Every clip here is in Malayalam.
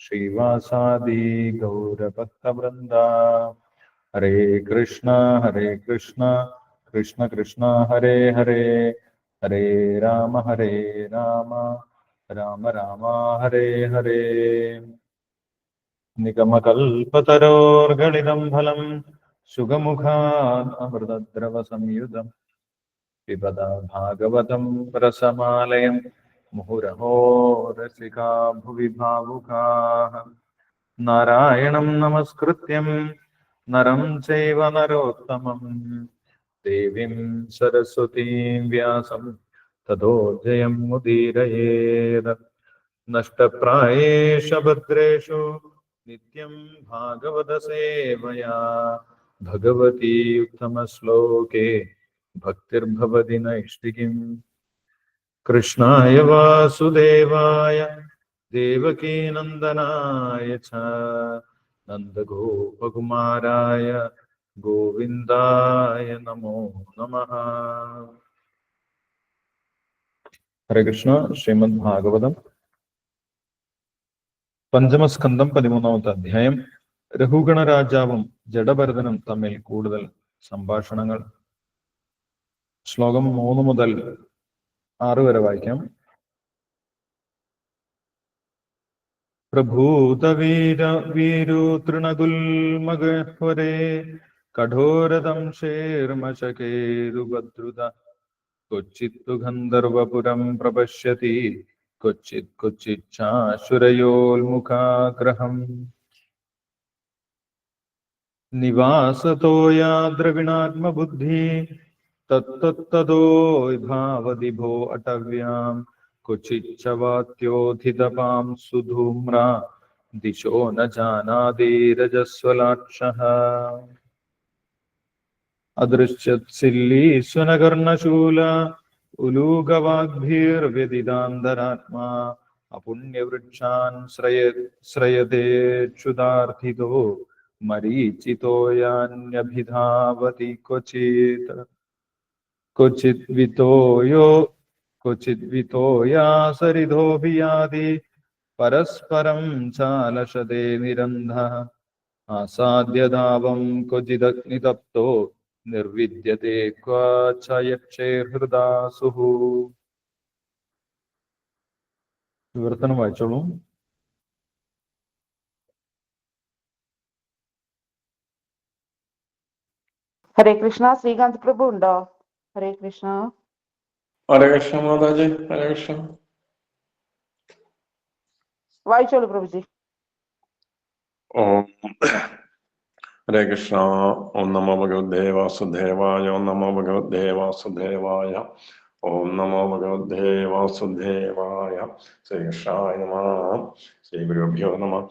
ശ്രീവാസാദി ഗൗരഭക്തവൃന്ദ. ഹരേ കൃഷ്ണ കൃഷ്ണ കൃഷ്ണ ഹരേ ഹരേ, ഹരേ രാമ രാമ രാമ ഹരേ ഹരേ. നിഗമകൽപതരോർഗളിതം ഫലം സുഖമുഖാത് അമൃതദ്രവ സംയുതം പിബത ഭാഗവതം രസമാലയം മുഹുരഹോ രസികാ ഭുവി ഭാവുകാഃ. നാരായണം നമസ്കൃത്യം നരം ചൈവ നരോത്തമം ദേവീം സരസ്വതീം വ്യാസം തതോ ജയം മുദീരയേത്. നഷ്ടപ്രായേഷു ഭദ്രേഷു നിത്യം ഭാഗവത സേവയാ ഭഗവതി ഉത്തമശ്ലോകേ ഭക്തിർഭവതി നൈഷ്ഠികീം. കൃഷ്ണായ വാസുദേവായ ദേവകീനന്ദനായ ച നന്ദഗോപകുമാരായ ഗോവിന്ദായ നമോ നമഃ. ഹരേ കൃഷ്ണ. ശ്രീമദ് ഭാഗവതം പഞ്ചമസ്കന്ധം 13-ാമത്തെ അധ്യായം. രഘുഗണ രാജാവും ജഡഭരതനും തമ്മിൽ കൂടുതൽ സംഭാഷണങ്ങൾ. ശ്ലോകം 3 മുതൽ 6 വരെ വായിക്കാം. പ്രഭൂത വീരു തൃണഗുൽമഗഹ്വരേ കഠോരതം ശേർമശകേരുഭദ്രുത ക്വചിത്തു ഗന്ധർവപുരം പ്രപശ്യതി ക്വചിച്ഛാശുരയോൽമുഖാഗ്രഹം. നിവാസതോ യാ ദ്രവിണാത്മബുദ്ധി തത്തത്തതോ ഭാവതി ഭോ അടവ്യാം ക്വചിച്ഛവാത്യോധിതപാം സുധൂമ്രാ ദിശോ ന ജാനാതി രജസ്വലാക്ഷഃ. അദൃശ്യത്സില്ലീശ്വനകർണശൂല ഉലൂകവാഗ്ഭിർവ്യതിദാന്തരാത്മാ അപുണ്യവൃക്ഷാൻ ശ്രയതേക്ഷുതാർത്ഥിതോ മരീചിതോ യാന്യഭിധാവതി ക്വചിദ്വിതോ യാ സരിതോഭിയാതി പരസ്പരം ചാലശതേ നിരന്ധഃ. ആസാദ്യധാവം ക്വചിദഗ്നിതപ്തോ നിർവിദ്യത്തെ ക്വചയക്ഷേർഹൃദാസുഃ. വിവർത്തനം വായിച്ചോളൂ. ഹരേ കൃഷ്ണ. ശ്രീകാന്ത് പ്രഭു ഉണ്ടോ? ഹരേ കൃഷ്ണ. ഹരേ കൃഷ്ണ മാതാജി. ഹരേ കൃഷ്ണ. വായിച്ചോളൂ പ്രഭുജി. ഓം ഹരേ കൃഷ്ണ. ഓം നമോ ഭഗവതേ വാസുദേവായ. ഓം നമോ ഭഗവതേ വാസുദേവായ. ഓം നമോ ഭഗവതേ വാസുദേവായ. ശ്രീകൃഷ്ണായ നമഃ. ശ്രീ ഗുരുഭ്യോ നമഃ.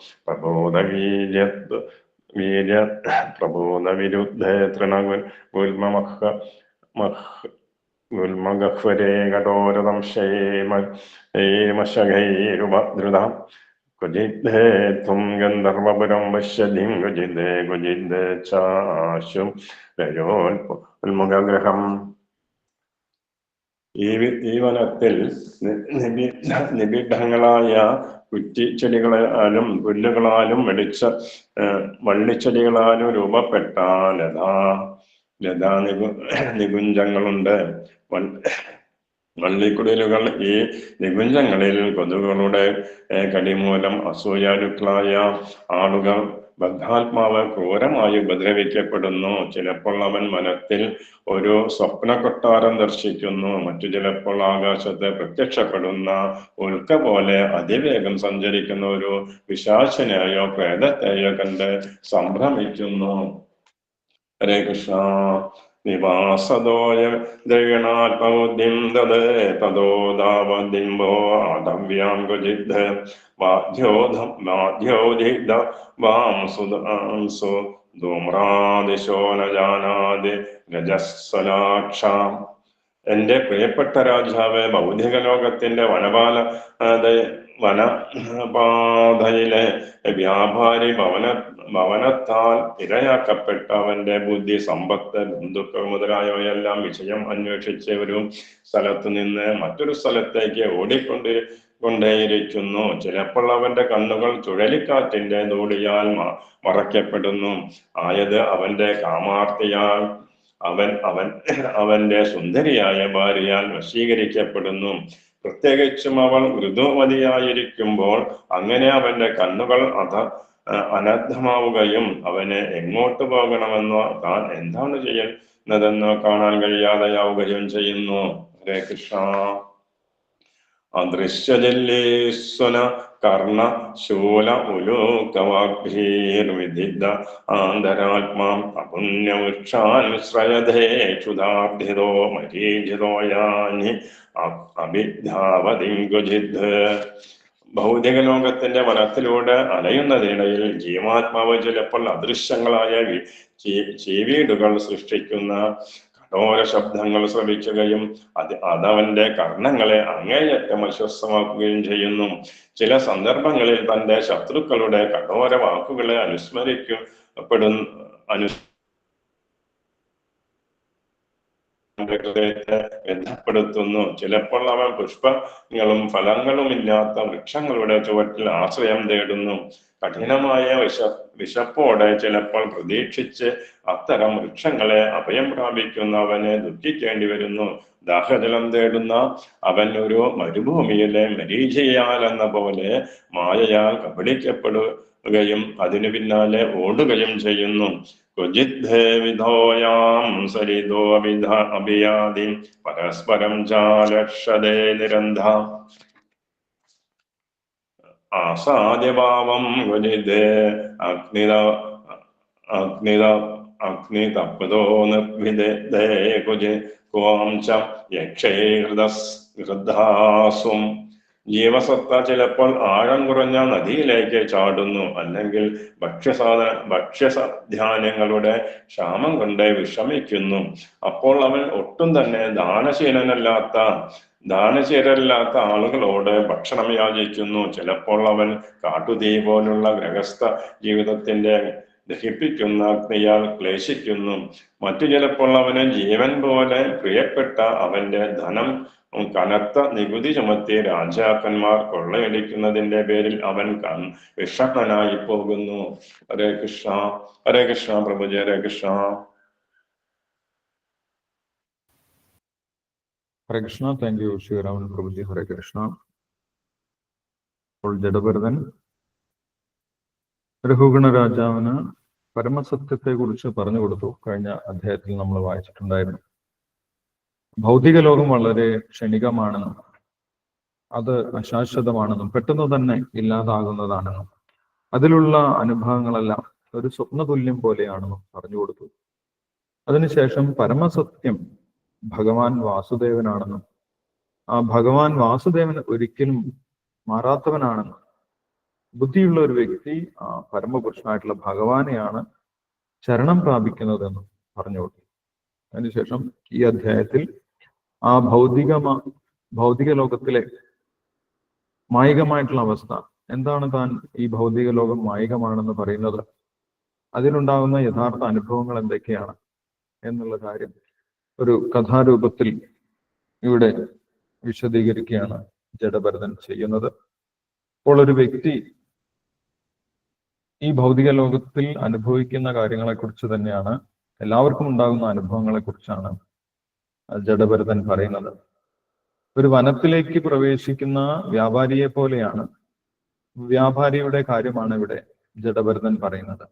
പ്രബോധവിരുദ്ധേ തൃണഗുൽമഗഹ്വരേ കഠോരതം ശേമശകൈരുഭദ്രുതാം ക്വചിദ്ദേ ത്വം ഗന്ധർവപുരം പശ്യതിം ക്വചിദ്ദേ ചാശു രജോൽമുഖഗ്രഹം. ഈ വനത്തിൽ നിബിഡങ്ങളായ കുറ്റിച്ചെടികളാലും പുല്ലുകളാലും വള്ളിച്ചെടികളാലും രൂപപ്പെട്ട ലതാ നികുഞ്ചങ്ങളുണ്ട്. വള്ളിക്കുടലുകൾ. ഈ നികുഞ്ചങ്ങളിൽ കൊതുകുകളുടെ കടിമൂലം അസൂയാലുക്കളായ ആളുകൾ ബദ്ധാത്മാവ് ക്രൂരമായി ഉപദ്രവിക്കപ്പെടുന്നു. ചിലപ്പോൾ അവൻ വനത്തിൽ ഒരു സ്വപ്ന കൊട്ടാരം ദർശിക്കുന്നു. മറ്റു ചിലപ്പോൾ ആകാശത്ത് പ്രത്യക്ഷപ്പെടുന്ന ഉൽക്ക പോലെ അതിവേഗം സഞ്ചരിക്കുന്ന ഒരു പിശാചിനെയോ പ്രേതത്തെയോ കണ്ട് സംഭ്രമിക്കുന്നു. ഹരേ കൃഷ്ണ. നിവാസതോയ ദ്രവിണാത്മബുദ്ധിം തതോ ധാവദിംബോ ആദവ്യാം ക്വചിദ് വാംസു ധൂമ്രാദിശോ ന ജാനാതി രജസ്വലാക്ഷാം. എന്റെ പ്രിയപ്പെട്ട രാജാവ്, ഭൗതിക ലോകത്തിന്റെ വനപാതയിലെ വ്യാപാരി ഭവനത്താൽ ഇരയാക്കപ്പെട്ട അവന്റെ ബുദ്ധി, സമ്പത്ത്, ബന്ധുക്കൾ മുതലായവയെല്ലാം വിഷയം അന്വേഷിച്ച് ഒരു സ്ഥലത്ത് നിന്ന് മറ്റൊരു സ്ഥലത്തേക്ക് കൊണ്ടേയിരിക്കുന്നു. ചിലപ്പോൾ അവന്റെ കണ്ണുകൾ ചുഴലിക്കാറ്റിന്റെ ധൂളിയാൽ മറയ്ക്കപ്പെടുന്നു. ആയത് അവന്റെ കാമാർത്തിയാൽ അവന്റെ സുന്ദരിയായ ഭാര്യയാൽ വശീകരിക്കപ്പെടുന്നു. പ്രത്യേകിച്ചും അവൾ ഋതുമതിയായിരിക്കുമ്പോൾ അങ്ങനെ അവന്റെ കണ്ണുകൾ അനർത്ഥമാവുകയും അവന് എങ്ങോട്ട് പോകണമെന്നോ താൻ എന്താണ് ചെയ്യുന്നതെന്നോ കാണാൻ കഴിയാതെയാവുകയും ചെയ്യുന്നു. ഹരേ കൃഷ്ണ. അദൃശ്യജല്ലേശ്വന കർണ ശൂല ഉലൂകവാഗ്ഭീർവിദിഗ്ധ ആന്തരാത്മാം അപുണ്യവൃക്ഷാൻ ശ്രയധേ ക്ഷുധാർദ്ധിതോ മരീചിതോ യാനി അഭിധാവതിങ്കുജിത്. ഭൗതിക ലോകത്തിന്റെ വനത്തിലൂടെ അലയുന്നതിനിടയിൽ ജീവാത്മാവ് ചിലപ്പോൾ അദൃശ്യങ്ങളായ ചീവീടുകൾ സൃഷ്ടിക്കുന്ന കഠോര ശബ്ദങ്ങൾ ശ്രവിക്കുകയും അതവന്റെ കർണങ്ങളെ അങ്ങേയറ്റം അസ്വസ്ഥമാക്കുകയും ചെയ്യുന്നു. ചില സന്ദർഭങ്ങളിൽ തന്റെ ശത്രുക്കളുടെ കഠോര വാക്കുകളെ ബന്ധപ്പെടുത്തുന്നു. ചിലപ്പോൾ അവൻ പുഷ്പങ്ങളും ഫലങ്ങളും ഇല്ലാത്ത വൃക്ഷങ്ങളുടെ ചുവട്ടിൽ ആശ്രയം തേടുന്നു. കഠിനമായ വിശപ്പോടെ ചിലപ്പോൾ പ്രതീക്ഷിച്ച് അത്തരം വൃക്ഷങ്ങളെ അഭയം പ്രാപിക്കുന്ന അവനെ ദുഃഖിക്കേണ്ടി വരുന്നു. ദാഹജലം തേടുന്ന അവൻ ഒരു മരുഭൂമിയിലെ മരീചിയാൽ എന്ന പോലെ മായയാൽ കബളിക്കപ്പെടുകയും അതിനു പിന്നാലെ ഓടുകയും ചെയ്യുന്നു. വിധോയാം സരിതോ അഭിയാതി പരസ്പരം ചാലക്ഷതേ നിരന്ധ ആസാദ്യഭാവം ക്വചിത് അഗ്നിതപ്തോ നിർഭിദേ കുജി ക്വാം ച യക്ഷേ ഹൃദാസും. ജീവസത്ത ചിലപ്പോൾ ആഴം കുറഞ്ഞ നദിയിലേക്ക് ചാടുന്നു. അല്ലെങ്കിൽ ഭക്ഷ്യധാന്യങ്ങളുടെ ക്ഷാമം കൊണ്ട് വിഷമിക്കുന്നു. അപ്പോൾ അവൻ ഒട്ടും തന്നെ ദാനശീലരല്ലാത്ത ആളുകളോട് ഭക്ഷണം യാചിക്കുന്നു. ചിലപ്പോൾ അവൻ കാട്ടുതീ പോലുള്ള ഗൃഹസ്ഥ ജീവിതത്തിന്റെ ദഹിപ്പിക്കുന്ന അഗ്നിയാൽ ക്ലേശിക്കുന്നു. മറ്റു ചിലപ്പോൾ അവന് ജീവൻ പോലെ പ്രിയപ്പെട്ട അവന്റെ ധനം കനത്ത നികുതി ചുമത്തി രാജാക്കന്മാർ കൊള്ളയടിക്കുന്നതിന്റെ പേരിൽ അവൻ വിഷണ്ണനായി പോകുന്നു. ഹരേ കൃഷ്ണ. ഹരേ കൃഷ്ണ പ്രഭുജി. ഹരേ കൃഷ്ണ. ഹരേ കൃഷ്ണ. Thank you Sreeraman പ്രഭുജി. ഹരേ കൃഷ്ണ. അപ്പോൾ ജഡഭരതൻ രഘുഗണ രാജാവിന് പരമസത്യത്തെ കുറിച്ച് പറഞ്ഞു കൊടുത്തു. കഴിഞ്ഞ അധ്യായത്തിൽ നമ്മൾ വായിച്ചിട്ടുണ്ടായിരുന്നു. ഭൗതിക ലോകം വളരെ ക്ഷണികമാണെന്നും അത് അശാശ്വതമാണെന്നും പെട്ടെന്ന് തന്നെ ഇല്ലാതാകുന്നതാണെന്നും അതിലുള്ള അനുഭവങ്ങളെല്ലാം ഒരു സ്വപ്നതുല്യം പോലെയാണെന്നും പറഞ്ഞു കൊടുത്തു. അതിനുശേഷം പരമസത്യം ഭഗവാൻ വാസുദേവനാണെന്നും ആ ഭഗവാൻ വാസുദേവൻ ഒരിക്കലും മാറാത്തവനാണെന്നും ബുദ്ധിയുള്ള ഒരു വ്യക്തി ആ പരമപുരുഷനായിട്ടുള്ള ഭഗവാനെയാണ് ശരണം പ്രാപിക്കുന്നതെന്നും പറഞ്ഞു കൊടുത്തു. അതിനുശേഷം ഈ അധ്യായത്തിൽ ആ ഭൗതിക ലോകത്തിലെ മായികമായിട്ടുള്ള അവസ്ഥ എന്താണ്, താൻ ഈ ഭൗതിക ലോകം മായികമാണെന്ന് പറയുന്നത്, അതിലുണ്ടാകുന്ന യഥാർത്ഥ അനുഭവങ്ങൾ എന്തൊക്കെയാണ് എന്നുള്ള കാര്യം ഒരു കഥാരൂപത്തിൽ ഇവിടെ വിശദീകരിക്കുകയാണ് ജഡഭരതൻ ചെയ്യുന്നത്. അപ്പോൾ ഒരു വ്യക്തി ഈ ഭൗതിക ലോകത്തിൽ അനുഭവിക്കുന്ന കാര്യങ്ങളെക്കുറിച്ച് തന്നെയാണ്, എല്ലാവർക്കും ഉണ്ടാകുന്ന അനുഭവങ്ങളെ കുറിച്ചാണ് ജഡഭരതൻ പറയുന്നത്. ഒരു വനത്തിലേക്ക് പ്രവേശിക്കുന്ന വ്യാപാരിയെ പോലെയാണ്, വ്യാപാരിയുടെ കാര്യമാണ് ഇവിടെ ജഡഭരതൻ പറയുന്നത്.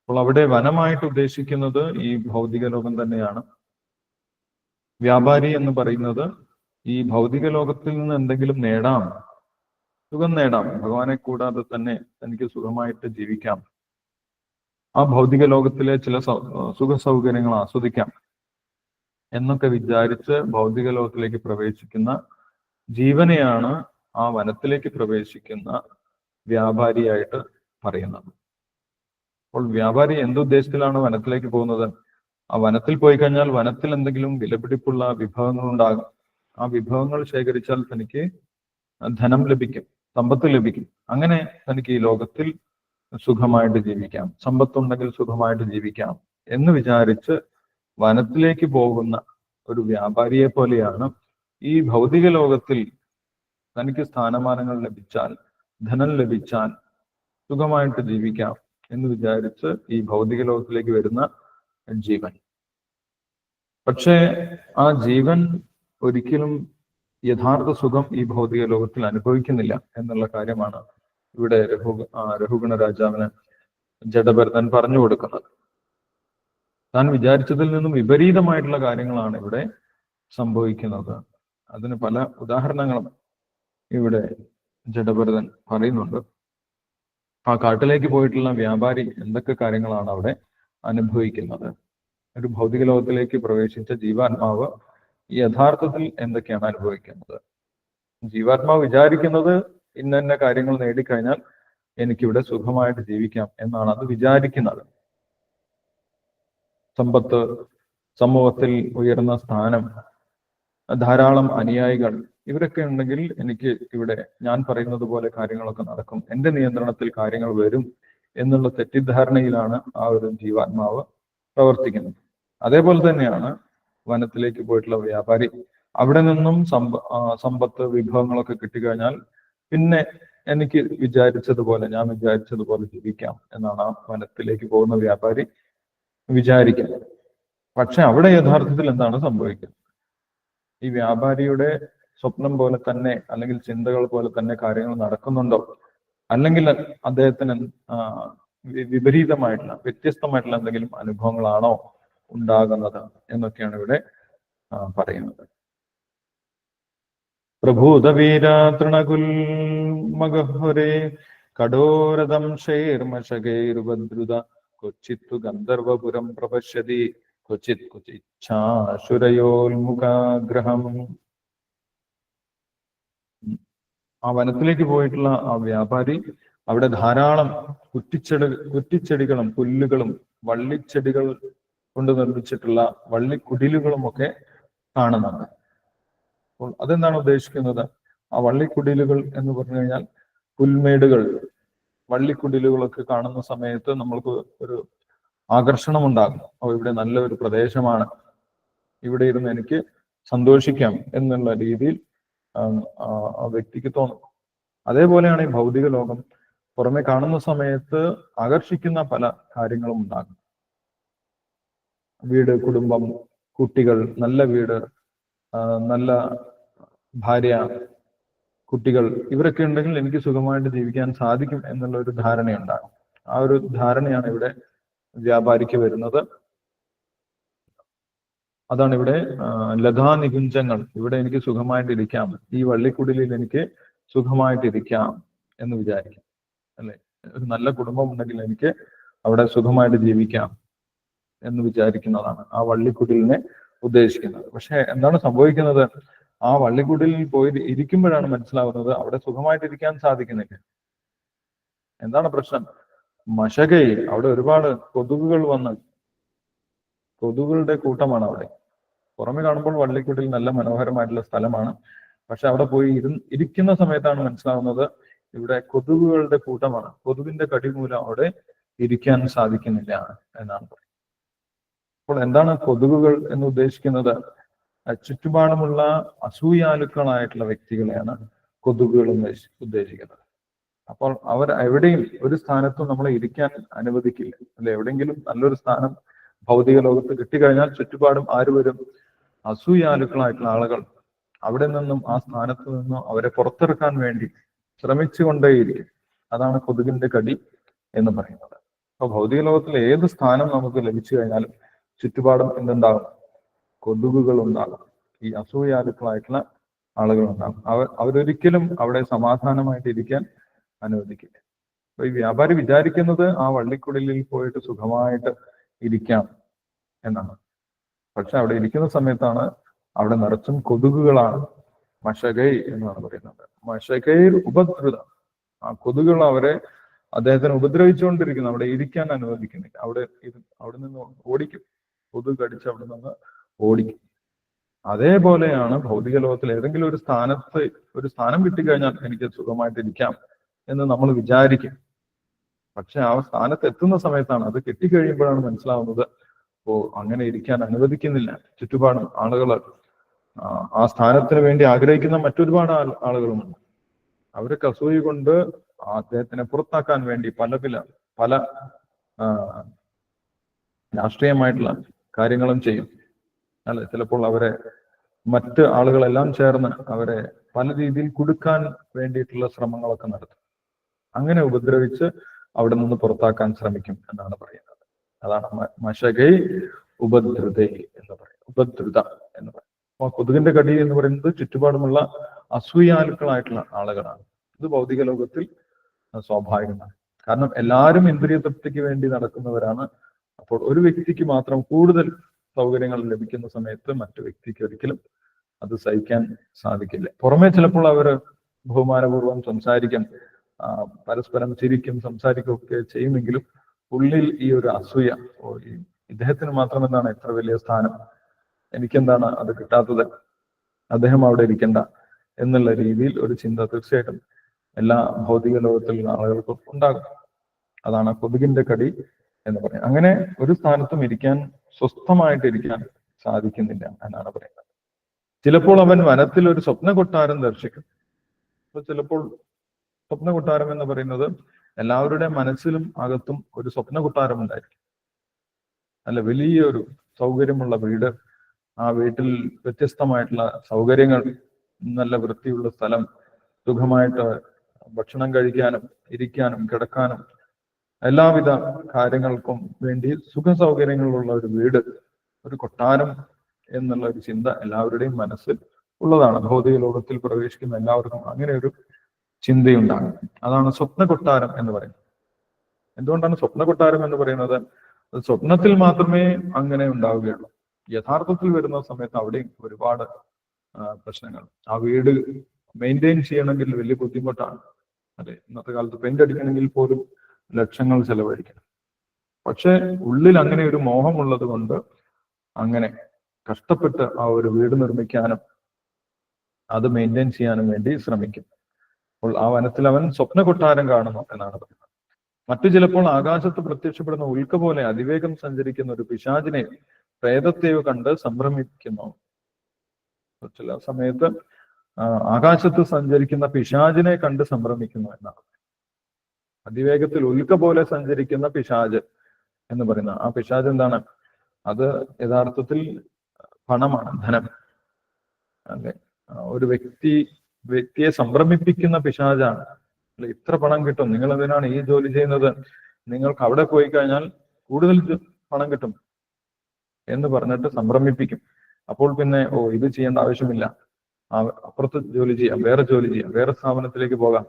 അപ്പോൾ അവിടെ വനമായിട്ട് ഉദ്ദേശിക്കുന്നത് ഈ ഭൗതിക ലോകം തന്നെയാണ്. വ്യാപാരി എന്ന് പറയുന്നത് ഈ ഭൗതിക ലോകത്തിൽ നിന്ന് എന്തെങ്കിലും നേടാം, സുഖം നേടാം, ഭഗവാനെ കൂടാതെ തന്നെ തനിക്ക് സുഖമായിട്ട് ജീവിക്കാം, ആ ഭൗതിക ലോകത്തിലെ ചില സുഖ സൗകര്യങ്ങൾ ആസ്വദിക്കാം എന്നൊക്കെ വിചാരിച്ച് ഭൗതിക ലോകത്തിലേക്ക് പ്രവേശിക്കുന്ന ജീവനെയാണ് ആ വനത്തിലേക്ക് പ്രവേശിക്കുന്ന വ്യാപാരിയായിട്ട് പറയുന്നത്. അപ്പോൾ വ്യാപാരി എന്തുദ്ദേശത്തിലാണ് വനത്തിലേക്ക് പോകുന്നത്? ആ വനത്തിൽ പോയി കഴിഞ്ഞാൽ വനത്തിൽ എന്തെങ്കിലും വിലപിടിപ്പുള്ള വിഭവങ്ങൾ ഉണ്ടാകും. ആ വിഭവങ്ങൾ ശേഖരിച്ചാൽ തനിക്ക് ധനം ലഭിക്കും, സമ്പത്ത് ലഭിക്കും. അങ്ങനെ തനിക്ക് ഈ ലോകത്തിൽ സുഖമായിട്ട് ജീവിക്കാം, സമ്പത്തുണ്ടെങ്കിൽ സുഖമായിട്ട് ജീവിക്കാം എന്ന് വിചാരിച്ച് വനത്തിലേക്ക് പോകുന്ന ഒരു വ്യാപാരിയെ പോലെയാണ് ഈ ഭൗതിക ലോകത്തിൽ തനിക്ക് സ്ഥാനമാനങ്ങൾ ലഭിച്ചാൽ, ധനം ലഭിച്ചാൽ സുഖമായിട്ട് ജീവിക്കാം എന്ന് വിചാരിച്ച് ഈ ഭൗതിക ലോകത്തിലേക്ക് വരുന്ന ജീവൻ. പക്ഷേ ആ ജീവൻ ഒരിക്കലും യഥാർത്ഥ സുഖം ഈ ഭൗതിക ലോകത്തിൽ അനുഭവിക്കുന്നില്ല എന്നുള്ള കാര്യമാണ് ഇവിടെ രഘുഗണ രാജാവിന് ജഡഭരതൻ പറഞ്ഞു കൊടുക്കുന്നത്. താൻ വിചാരിച്ചതിൽ നിന്നും വിപരീതമായിട്ടുള്ള കാര്യങ്ങളാണ് ഇവിടെ സംഭവിക്കുന്നത്. അതിന് പല ഉദാഹരണങ്ങളും ഇവിടെ ജഡഭരതൻ പറയുന്നുണ്ട്. ആ കാട്ടിലേക്ക് പോയിട്ടുള്ള വ്യാപാരി എന്തൊക്കെ കാര്യങ്ങളാണ് അവിടെ അനുഭവിക്കുന്നത്, ഒരു ഭൗതിക ലോകത്തിലേക്ക് പ്രവേശിച്ച ജീവാത്മാവ് യഥാർത്ഥത്തിൽ എന്തൊക്കെയാണ് അനുഭവിക്കുന്നത്. ജീവാത്മാവ് വിചാരിക്കുന്നത് ഇന്ന കാര്യങ്ങൾ നേടിക്കഴിഞ്ഞാൽ എനിക്കിവിടെ സുഖമായിട്ട് ജീവിക്കാം എന്നാണ് അത് വിചാരിക്കുന്നത്. സമ്പത്ത്, സമൂഹത്തിൽ ഉയർന്ന സ്ഥാനം, ധാരാളം അനുയായികൾ, ഇവരൊക്കെ ഉണ്ടെങ്കിൽ എനിക്ക് ഇവിടെ ഞാൻ പറയുന്നത് പോലെ കാര്യങ്ങളൊക്കെ നടക്കും, എന്റെ നിയന്ത്രണത്തിൽ കാര്യങ്ങൾ വരും എന്നുള്ള തെറ്റിദ്ധാരണയിലാണ് ആ ഒരു ജീവാത്മാവ് പ്രവർത്തിക്കുന്നത്. അതേപോലെ തന്നെയാണ് വനത്തിലേക്ക് പോയിട്ടുള്ള വ്യാപാരി. അവിടെ നിന്നും സമ്പത്ത്, വിഭവങ്ങളൊക്കെ കിട്ടിക്കഴിഞ്ഞാൽ പിന്നെ എനിക്ക് ഞാൻ വിചാരിച്ചതുപോലെ ജീവിക്കാം എന്നാണ് ആ വനത്തിലേക്ക് പോകുന്ന വ്യാപാരി വിചാരിക്കുന്നത്. പക്ഷെ അവിടെ യഥാർത്ഥത്തിൽ എന്താണ് സംഭവിക്കുന്നത്? ഈ വ്യാപാരിയുടെ സ്വപ്നം പോലെ തന്നെ അല്ലെങ്കിൽ ചിന്തകൾ പോലെ തന്നെ കാര്യങ്ങൾ നടക്കുന്നുണ്ടോ, അല്ലെങ്കിൽ അദ്ദേഹത്തിന് വിപരീതമായിട്ടുള്ള വ്യത്യസ്തമായിട്ടുള്ള എന്തെങ്കിലും അനുഭവങ്ങളാണോ ഉണ്ടാകുന്നത് എന്നൊക്കെയാണ് ഇവിടെ പറയുന്നത്. പ്രഭൂതവീര തൃണകുൽ മഗഹുരേ കഠോരദം ശൈർമശകൈർവദ്രുത കൊച്ചിത്തു ഗന്ധർവപുരം പ്രപശ്യതി ക്വചിത് ക്വചിച്ഛാശുരയോൽമുഖാഗ്രഹം. ആ വനത്തിലേക്ക് പോയിട്ടുള്ള ആ വ്യാപാരി അവിടെ ധാരാളം കുറ്റിച്ചെടികളും പുല്ലുകളും വള്ളിച്ചെടികൾ കൊണ്ട് നിർമ്മിച്ചിട്ടുള്ള വള്ളിക്കുടിലുകളും ഒക്കെ കാണുന്നുണ്ട്. അപ്പോൾ അതെന്താണ് ഉദ്ദേശിക്കുന്നത്? ആ വള്ളിക്കുടിലുകൾ എന്ന് പറഞ്ഞു കഴിഞ്ഞാൽ പുൽമേടുകൾ, വള്ളിക്കുടിലുകളൊക്കെ കാണുന്ന സമയത്ത് നമ്മൾക്ക് ഒരു ആകർഷണം ഉണ്ടാകും. ഇവിടെ നല്ലൊരു പ്രദേശമാണ്, ഇവിടെ ഇരുന്ന് എനിക്ക് സന്തോഷിക്കാം എന്നുള്ള രീതിയിൽ ആ വ്യക്തിക്ക് തോന്നും. അതേപോലെയാണ് ഈ ഭൗതിക ലോകം. പുറമെ കാണുന്ന സമയത്ത് ആകർഷിക്കുന്ന പല കാര്യങ്ങളും ഉണ്ടാകും. വീട്, കുടുംബം, കുട്ടികൾ, നല്ല വീട്, നല്ല ഭാര്യ, കുട്ടികൾ, ഇവരൊക്കെ ഉണ്ടെങ്കിൽ എനിക്ക് സുഖമായിട്ട് ജീവിക്കാൻ സാധിക്കും എന്നുള്ള ഒരു ധാരണയുണ്ടാകും. ആ ഒരു ധാരണയാണ് ഇവിടെ വ്യാപാരിക്ക് വരുന്നത്. അതാണ് ഇവിടെ ലതാനികുഞ്ചങ്ങൾ, ഇവിടെ എനിക്ക് സുഖമായിട്ടിരിക്കാം, ഈ വള്ളിക്കുടിലിൽ എനിക്ക് സുഖമായിട്ടിരിക്കാം എന്ന് വിചാരിക്കാം, അല്ലെ? ഒരു നല്ല കുടുംബം ഉണ്ടെങ്കിൽ എനിക്ക് അവിടെ സുഖമായിട്ട് ജീവിക്കാം എന്ന് വിചാരിക്കുന്നതാണ് ആ വള്ളിക്കുടിലിനെ ഉദ്ദേശിക്കുന്നത്. പക്ഷെ എന്താണ് സംഭവിക്കുന്നത്? ആ വള്ളിക്കുടിലിൽ പോയി ഇരിക്കുമ്പോഴാണ് മനസ്സിലാവുന്നത് അവിടെ സുഖമായിട്ടിരിക്കാൻ സാധിക്കുന്നില്ല. എന്താണ് പ്രശ്നം? മശകയിൽ അവിടെ ഒരുപാട് കൊതുകുകൾ വന്ന്, കൊതുകുകളുടെ കൂട്ടമാണ് അവിടെ. പുറമെ കാണുമ്പോൾ വള്ളിക്കുടിൽ നല്ല മനോഹരമായിട്ടുള്ള സ്ഥലമാണ്. പക്ഷെ അവിടെ പോയി ഇരിക്കുന്ന സമയത്താണ് മനസ്സിലാവുന്നത് ഇവിടെ കൊതുകുകളുടെ കൂട്ടമാണ്. കൊതുകിന്റെ കടി മൂലം അവിടെ ഇരിക്കാൻ സാധിക്കുന്നില്ല എന്നാണ് പറയുന്നത്. അപ്പോൾ എന്താണ് കൊതുകുകൾ എന്ന് ഉദ്ദേശിക്കുന്നത്? ചുറ്റുപാടുമുള്ള അസൂയാലുക്കളായിട്ടുള്ള വ്യക്തികളെയാണ് കൊതുകുകൾ എന്ന് ഉദ്ദേശിക്കുന്നത്. അപ്പോൾ അവർ എവിടെയും ഒരു സ്ഥാനത്തും നമ്മളെ ഇരിക്കാൻ അനുവദിക്കില്ല, അല്ലെ? എവിടെയെങ്കിലും നല്ലൊരു സ്ഥാനം ഭൗതിക ലോകത്ത് കിട്ടിക്കഴിഞ്ഞാൽ ചുറ്റുപാടും ആര് വരും? അസൂയാലുക്കളായിട്ടുള്ള ആളുകൾ അവിടെ നിന്നും ആ സ്ഥാനത്ത് നിന്നും അവരെ പുറത്തിറക്കാൻ വേണ്ടി ശ്രമിച്ചുകൊണ്ടേയിരിക്കും. അതാണ് കൊതുകിന്റെ കടി എന്ന് പറയുന്നത്. അപ്പൊ ഭൗതിക ലോകത്തിൽ ഏത് സ്ഥാനം നമുക്ക് ലഭിച്ചു കഴിഞ്ഞാലും ചുറ്റുപാടും എന്തുണ്ടാകും? കൊതുകുകൾ ഉണ്ടാകും. ഈ അസൂയാലുക്കളായിട്ടുള്ള ആളുകൾ ഉണ്ടാകും. അവരൊരിക്കലും അവിടെ സമാധാനമായിട്ട് ഇരിക്കാൻ അനുവദിക്കില്ല. അപ്പൊ ഈ വ്യാപാരി വിചാരിക്കുന്നത് ആ വള്ളിക്കുടലിൽ പോയിട്ട് സുഖമായിട്ട് ഇരിക്കാം എന്നാണ്. പക്ഷെ അവിടെ ഇരിക്കുന്ന സമയത്താണ് അവിടെ നിറച്ചും കൊതുകുകളാണ്. മശകൈ എന്നാണ് പറയുന്നത്. മശകൈർ ഉപദ്രുത. ആ കൊതുകുകൾ അദ്ദേഹത്തിന് ഉപദ്രവിച്ചുകൊണ്ടിരിക്കുന്നു. അവിടെ ഇരിക്കാൻ അനുവദിക്കുന്നില്ല. അവിടെ നിന്ന് ഓടിക്കും. കൊതുക് കടിച്ച് അവിടെ നിന്ന് ഓടിക്കും. അതേപോലെയാണ് ഭൗതിക ലോകത്തിൽ ഏതെങ്കിലും ഒരു സ്ഥാനം കിട്ടിക്കഴിഞ്ഞാൽ എനിക്ക് സുഖമായിട്ടിരിക്കാം എന്ന് നമ്മൾ വിചാരിക്കും. പക്ഷെ ആ സ്ഥാനത്ത് എത്തുന്ന സമയത്താണ്, അത് കിട്ടിക്കഴിയുമ്പോഴാണ് മനസ്സിലാവുന്നത് അങ്ങനെ ഇരിക്കാൻ അനുവദിക്കുന്നില്ല. ചുറ്റുപാടും ആളുകൾ, ആ സ്ഥാനത്തിന് വേണ്ടി ആഗ്രഹിക്കുന്ന മറ്റൊരുപാട് ആളുകളുമുണ്ട്. അവരൊക്കെ അസൂയ കൊണ്ട് അദ്ദേഹത്തിനെ പുറത്താക്കാൻ വേണ്ടി പല ആ, രാഷ്ട്രീയമായിട്ടുള്ള കാര്യങ്ങളും ചെയ്യും. അല്ലെ, ചിലപ്പോൾ അവരെ മറ്റ് ആളുകളെല്ലാം ചേർന്ന് അവരെ പല രീതിയിൽ കുടുക്കാൻ വേണ്ടിയിട്ടുള്ള ശ്രമങ്ങളൊക്കെ നടത്തും. അങ്ങനെ ഉപദ്രവിച്ച് അവിടെ നിന്ന് പുറത്താക്കാൻ ശ്രമിക്കും എന്നാണ് പറയുന്നത്. അതാണ് മശകൈ ഉപദ്രുത എന്ന് പറയുന്നത്. ഉപദ്രുത എന്ന് പറയുന്നത്. അപ്പൊ കൊതുകിന്റെ കടി എന്ന് പറയുന്നത് ചുറ്റുപാടുമുള്ള അസൂയാലുക്കളായിട്ടുള്ള ആളുകളാണ്. ഇത് ഭൗതിക ലോകത്തിൽ സ്വാഭാവികമാണ്. കാരണം എല്ലാവരും ഇന്ദ്രിയ തൃപ്തിക്ക് വേണ്ടി നടക്കുന്നവരാണ്. അപ്പോൾ ഒരു വ്യക്തിക്ക് മാത്രം കൂടുതൽ സൗകര്യങ്ങൾ ലഭിക്കുന്ന സമയത്ത് മറ്റു വ്യക്തിക്ക് ഒരിക്കലും അത് സഹിക്കാൻ സാധിക്കില്ല. പുറമെ ചിലപ്പോൾ അവർ ബഹുമാനപൂർവ്വം സംസാരിക്കും, പരസ്പരം ചിരിക്കും, സംസാരിക്കും ഒക്കെ ചെയ്യുമെങ്കിലും ഉള്ളിൽ ഈ ഒരു അസൂയ, ഇദ്ദേഹത്തിന് മാത്രം എന്താണ് എത്ര വലിയ സ്ഥാനം, എനിക്കെന്താണ് അത് കിട്ടാത്തത്, അദ്ദേഹം അവിടെ ഇരിക്കണ്ട എന്നുള്ള രീതിയിൽ ഒരു ചിന്ത തീർച്ചയായിട്ടും എല്ലാ ഭൗതിക ലോകത്തിലുള്ള ആളുകൾക്കും ഉണ്ടാകും. അതാണ് കൊതുകിന്റെ കടി എന്ന് പറയുന്നത്. അങ്ങനെ ഒരു സ്ഥാനത്തും സ്വസ്ഥമായിട്ടിരിക്കാൻ സാധിക്കുന്നില്ല എന്നാണ് പറയുന്നത്. ചിലപ്പോൾ അവൻ വനത്തിൽ ഒരു സ്വപ്ന കൊട്ടാരം ദർശിക്കും. അപ്പൊ ചിലപ്പോൾ സ്വപ്ന കൊട്ടാരം എന്ന് പറയുന്നത് എല്ലാവരുടെയും മനസ്സിലും അകത്തും ഒരു സ്വപ്ന കൊട്ടാരം ഉണ്ടായിരിക്കും. അല്ല, വലിയൊരു സൗകര്യമുള്ള വീട്, ആ വീട്ടിൽ വ്യത്യസ്തമായിട്ടുള്ള സൗകര്യങ്ങൾ, നല്ല വൃത്തിയുള്ള സ്ഥലം, സുഖമായിട്ട് ഭക്ഷണം കഴിക്കാനും ഇരിക്കാനും കിടക്കാനും എല്ലാവിധ കാര്യങ്ങൾക്കും വേണ്ടി സുഖ സൗകര്യങ്ങളുള്ള ഒരു വീട്, ഒരു കൊട്ടാരം എന്നുള്ള ഒരു ചിന്ത എല്ലാവരുടെയും മനസ്സിൽ ഉള്ളതാണ്. ഭൗതിക ലോകത്തിൽ പ്രവേശിക്കുന്ന എല്ലാവർക്കും അങ്ങനെ ഒരു ചിന്തയുണ്ടാകും. അതാണ് സ്വപ്ന കൊട്ടാരം എന്ന് പറയുന്നത്. എന്തുകൊണ്ടാണ് സ്വപ്ന കൊട്ടാരം എന്ന് പറയുന്നത്? സ്വപ്നത്തിൽ മാത്രമേ അങ്ങനെ ഉണ്ടാവുകയുള്ളൂ. യഥാർത്ഥത്തിൽ വരുന്ന സമയത്ത് അവിടെയും ഒരുപാട് പ്രശ്നങ്ങൾ. ആ വീട് മെയിൻറ്റെയിൻ ചെയ്യണമെങ്കിൽ വലിയ ബുദ്ധിമുട്ടാണ്. അതെ, ഇന്നത്തെ കാലത്ത് പെയിന്റ് അടിക്കണമെങ്കിൽ പോലും ലക്ഷങ്ങൾ ചെലവഴിക്കണം. പക്ഷെ ഉള്ളിൽ അങ്ങനെ ഒരു മോഹമുള്ളത് കൊണ്ട് അങ്ങനെ കഷ്ടപ്പെട്ട് ആ ഒരു വീട് നിർമ്മിക്കാനും അത് മെയിൻറ്റെയിൻ ചെയ്യാനും വേണ്ടി ശ്രമിക്കും. അപ്പോൾ ആ വനത്തിൽ അവൻ സ്വപ്ന കൊട്ടാരം കാണുന്നു എന്നാണ് പറയുന്നത്. മറ്റു ചിലപ്പോൾ ആകാശത്ത് പ്രത്യക്ഷപ്പെടുന്ന ഉൽക്ക പോലെ അതിവേഗം സഞ്ചരിക്കുന്ന ഒരു പിശാചിനെയോ പ്രേതത്തെയോ കണ്ട് സംഭ്രമിക്കുന്നു. ചില സമയത്ത് ആകാശത്ത് സഞ്ചരിക്കുന്ന പിശാചിനെ കണ്ട് സംഭ്രമിക്കുന്നു എന്നാണ്. അതിവേഗത്തിൽ ഉൽക്ക പോലെ സഞ്ചരിക്കുന്ന പിശാച് എന്ന് പറയുന്ന ആ പിശാച് എന്താണ്? അത് യഥാർത്ഥത്തിൽ പണമാണ്, ധനം. അല്ലെ, ഒരു വ്യക്തിയെ സംഭ്രമിപ്പിക്കുന്ന പിശാചാണ്. അല്ലെ, ഇത്ര പണം കിട്ടും, നിങ്ങൾ എന്തിനാണ് ഈ ജോലി ചെയ്യുന്നത്, നിങ്ങൾക്ക് അവിടെ പോയി കഴിഞ്ഞാൽ കൂടുതൽ പണം കിട്ടും എന്ന് പറഞ്ഞിട്ട് സംഭ്രമിപ്പിക്കും. അപ്പോൾ പിന്നെ ഇത് ചെയ്യേണ്ട ആവശ്യമില്ല, അപ്പുറത്ത് ജോലി ചെയ്യാം, വേറെ ജോലി ചെയ്യാം, വേറെ സ്ഥാപനത്തിലേക്ക് പോകാം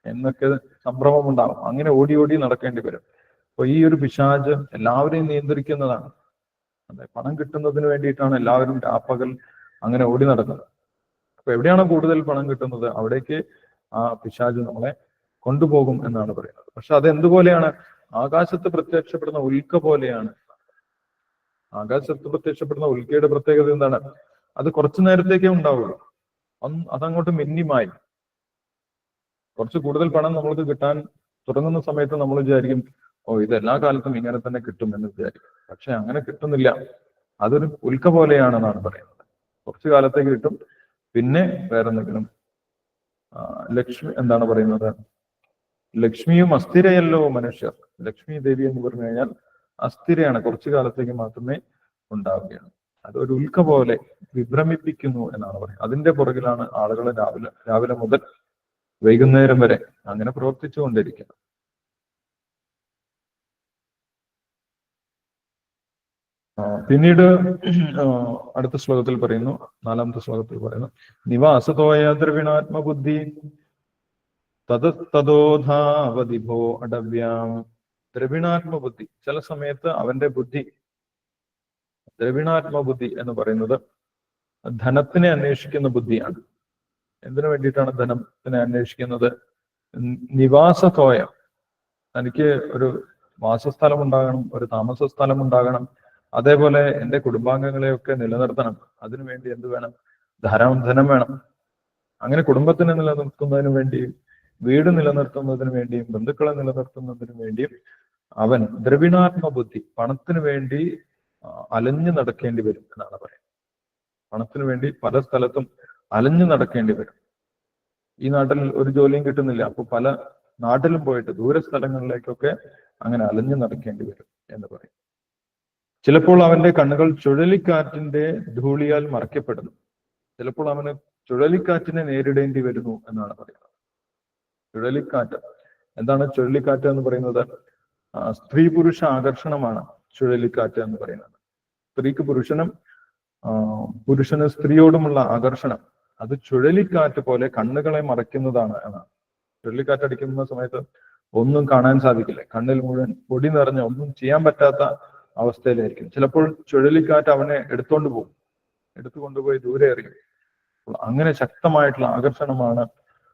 എന്നൊക്കെ സംഭ്രമം ഉണ്ടാകും. അങ്ങനെ ഓടി ഓടി നടക്കേണ്ടി വരും. അപ്പൊ ഈ ഒരു പിശാച് എല്ലാവരെയും നിയന്ത്രിക്കുന്നതാണ്. അതെ, പണം കിട്ടുന്നതിന് വേണ്ടിയിട്ടാണ് എല്ലാവരും രാപ്പകൽ അങ്ങനെ ഓടി നടക്കുന്നത്. അപ്പൊ എവിടെയാണോ കൂടുതൽ പണം കിട്ടുന്നത് അവിടേക്ക് ആ പിശാച് നമ്മളെ കൊണ്ടുപോകും എന്നാണ് പറയുന്നത്. പക്ഷെ അത് എന്തുപോലെയാണ്? ആകാശത്ത് പ്രത്യക്ഷപ്പെടുന്ന ഉൽക്ക പോലെയാണ്. ആകാശത്ത് പ്രത്യക്ഷപ്പെടുന്ന ഉൽക്കയുടെ പ്രത്യേകത എന്താണ്? അത് കുറച്ചു നേരത്തേക്കേ ഉണ്ടാവുള്ളൂ. അതങ്ങോട്ട് മിന്നിമായി. കുറച്ച് കൂടുതൽ പണം നമ്മൾക്ക് കിട്ടാൻ തുടങ്ങുന്ന സമയത്ത് നമ്മൾ വിചാരിക്കും, ഇത് എല്ലാ കാലത്തും ഇങ്ങനെ തന്നെ കിട്ടും എന്ന് വിചാരിക്കും. പക്ഷെ അങ്ങനെ കിട്ടുന്നില്ല. അതൊരു ഉൽക്ക പോലെയാണെന്നാണ് പറയുന്നത്. കുറച്ചു കാലത്തേക്ക് കിട്ടും, പിന്നെ വേറെ എന്തെങ്കിലും. ലക്ഷ്മി എന്താണ് പറയുന്നത്? ലക്ഷ്മിയും അസ്ഥിരയല്ലോ മനുഷ്യർ. ലക്ഷ്മി ദേവി എന്ന് പറഞ്ഞു കഴിഞ്ഞാൽ അസ്ഥിരയാണ്, കുറച്ചു കാലത്തേക്ക് മാത്രമേ ഉണ്ടാവുകയാണ്. അതൊരു ഉൽക്ക പോലെ വിഭ്രമിപ്പിക്കുന്നു എന്നാണ് പറയുന്നത്. അതിന്റെ പുറകിലാണ് ആളുകൾ രാവിലെ മുതൽ വൈകുന്നേരം വരെ അങ്ങനെ പ്രവർത്തിച്ചുകൊണ്ടിരിക്കുന്നത്. പിന്നീട് അടുത്ത ശ്ലോകത്തിൽ പറയുന്നു, 4-ാമത്തെ ശ്ലോകത്തിൽ പറയുന്നു, നിവാസതോയ ദ്രവിണാത്മബുദ്ധി തതോധാവതിഭോ അടവ്യാം. ദ്രവിണാത്മബുദ്ധി, ചില സമയത്ത് അവന്റെ ബുദ്ധി, ദ്രവിണാത്മബുദ്ധി എന്ന് പറയുന്നത് ധനത്തിനെ അന്വേഷിക്കുന്ന ബുദ്ധിയാണ്. എന്തിനു വേണ്ടിയിട്ടാണ് ധനത്തിനെ അന്വേഷിക്കുന്നത്? നിവാസതോയം, തനിക്ക് ഒരു വാസസ്ഥലം ഉണ്ടാകണം, ഒരു താമസ സ്ഥലം ഉണ്ടാകണം, അതേപോലെ എൻ്റെ കുടുംബാംഗങ്ങളെയൊക്കെ നിലനിർത്തണം. അതിനുവേണ്ടി എന്ത് വേണം? ധാരാളം ധനം വേണം. അങ്ങനെ കുടുംബത്തിനെ നിലനിർത്തുന്നതിന് വേണ്ടിയും വീട് നിലനിർത്തുന്നതിന് വേണ്ടിയും ബന്ധുക്കളെ നിലനിർത്തുന്നതിന് വേണ്ടിയും അവൻ ദ്രവിണാത്മ ബുദ്ധി, പണത്തിന് വേണ്ടി അലഞ്ഞു നടക്കേണ്ടി വരും എന്നാണ് പറയുന്നത്. പണത്തിന് വേണ്ടി പല സ്ഥലത്തും അലഞ്ഞു നടക്കേണ്ടി വരും. ഈ നാട്ടിൽ ഒരു ജോലിയും കിട്ടുന്നില്ല. അപ്പൊ പല നാട്ടിലും പോയിട്ട് ദൂര സ്ഥലങ്ങളിലേക്കൊക്കെ അങ്ങനെ അലഞ്ഞു നടക്കേണ്ടി വരും എന്ന് പറയും. ചിലപ്പോൾ അവന്റെ കണ്ണുകൾ ചുഴലിക്കാറ്റിന്റെ ധൂളിയാൽ മറയ്ക്കപ്പെടുന്നു. ചിലപ്പോൾ അവന് ചുഴലിക്കാറ്റിനെ നേരിടേണ്ടി വരുന്നു എന്നാണ് പറയുന്നത്. ചുഴലിക്കാറ്റ് എന്താണ്? ചുഴലിക്കാറ്റ് എന്ന് പറയുന്നത് സ്ത്രീ പുരുഷ ആകർഷണമാണ് ചുഴലിക്കാറ്റ് എന്ന് പറയുന്നത്. സ്ത്രീക്ക് പുരുഷനും പുരുഷന് സ്ത്രീയോടുമുള്ള ആകർഷണം അത് ചുഴലിക്കാറ്റ് പോലെ കണ്ണുകളെ മറയ്ക്കുന്നതാണ് എന്നാണ്. ചുഴലിക്കാറ്റ് അടിക്കുന്ന സമയത്ത് ഒന്നും കാണാൻ സാധിക്കില്ല. കണ്ണിൽ മുഴുവൻ പൊടി നിറഞ്ഞ ഒന്നും ചെയ്യാൻ പറ്റാത്ത അവസ്ഥയിലായിരിക്കും. ചിലപ്പോൾ ചുഴലിക്കാറ്റ് അവനെ എടുത്തുകൊണ്ട് പോകും, എടുത്തുകൊണ്ടുപോയി ദൂരെ എറിയും. അങ്ങനെ ശക്തമായിട്ടുള്ള ആകർഷണമാണ്